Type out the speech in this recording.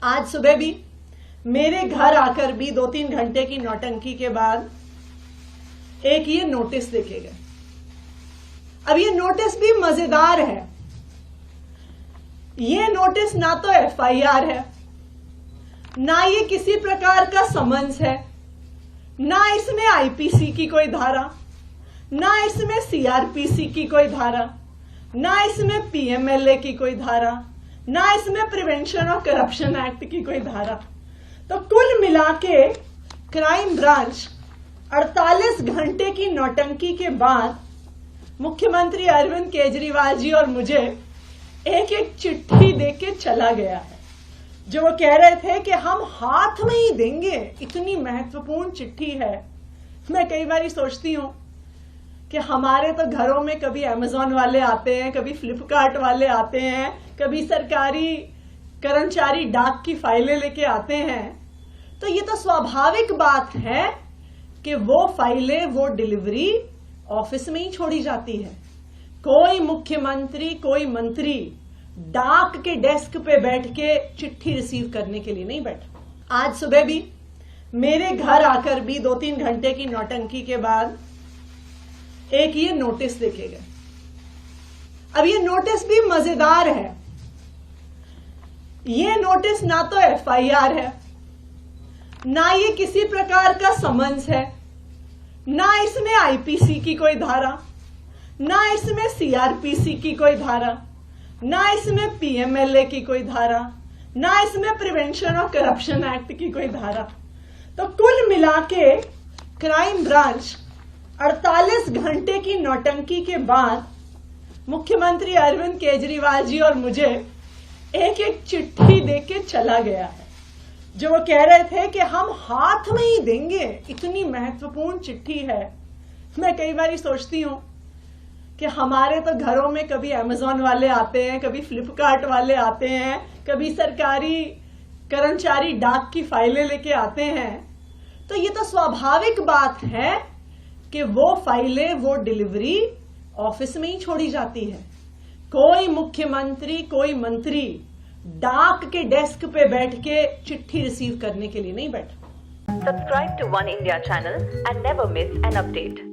आज सुबह भी मेरे घर आकर भी 2-3 घंटे की नौटंकी के बाद एक ये नोटिस देखे गए। अब ये नोटिस भी मजेदार है। ये नोटिस ना तो एफआईआर है, ना ये किसी प्रकार का समन्स है, ना इसमें आईपीसी की कोई धारा, ना इसमें सीआरपीसी की कोई धारा, ना इसमें पीएमएलए की कोई धारा, ना इसमें प्रिवेंशन ऑफ करप्शन एक्ट की कोई धारा। तो कुल मिला के क्राइम ब्रांच 48 घंटे की नौटंकी के बाद मुख्यमंत्री अरविंद केजरीवाल जी और मुझे एक एक चिट्ठी देके चला गया है, जो वो कह रहे थे कि हम हाथ में ही देंगे। इतनी महत्वपूर्ण चिट्ठी है। मैं कई बार सोचती हूं कि हमारे तो घरों में कभी अमेजॉन वाले आते हैं, कभी फ्लिपकार्ट वाले आते हैं, कभी सरकारी कर्मचारी डाक की फाइलें लेके आते हैं। तो ये तो स्वाभाविक बात है कि वो फाइलें, वो डिलीवरी ऑफिस में ही छोड़ी जाती है। कोई मुख्यमंत्री, कोई मंत्री डाक के डेस्क पे बैठ के चिट्ठी रिसीव करने के लिए नहीं बैठा। आज सुबह भी मेरे घर आकर भी 2-3 घंटे की नौटंकी के बाद एक ये नोटिस देखे गए। अब ये नोटिस भी मजेदार है। ये नोटिस ना तो एफआईआर है, ना ये किसी प्रकार का समन्स है, ना इसमें आईपीसी की कोई धारा, ना इसमें सीआरपीसी की कोई धारा, ना इसमें पीएमएलए की कोई धारा, ना इसमें प्रिवेंशन ऑफ करप्शन एक्ट की कोई धारा। तो कुल मिला के क्राइम ब्रांच 48 घंटे की नौटंकी के बाद मुख्यमंत्री अरविंद केजरीवाल जी और मुझे एक एक चिट्ठी देके चला गया है, जो वो कह रहे थे कि हम हाथ में ही देंगे। इतनी महत्वपूर्ण चिट्ठी है। मैं कई बार सोचती हूं कि हमारे तो घरों में कभी अमेजॉन वाले आते हैं, कभी फ्लिपकार्ट वाले आते हैं, कभी सरकारी कर्मचारी डाक की फाइलें लेके आते हैं। तो ये तो स्वाभाविक बात है कि वो फाइलें, वो डिलीवरी ऑफिस में ही छोड़ी जाती है। कोई मुख्यमंत्री, कोई मंत्री डाक के डेस्क पे बैठ के चिट्ठी रिसीव करने के लिए नहीं बैठा। Subscribe to One India channel and never miss an update.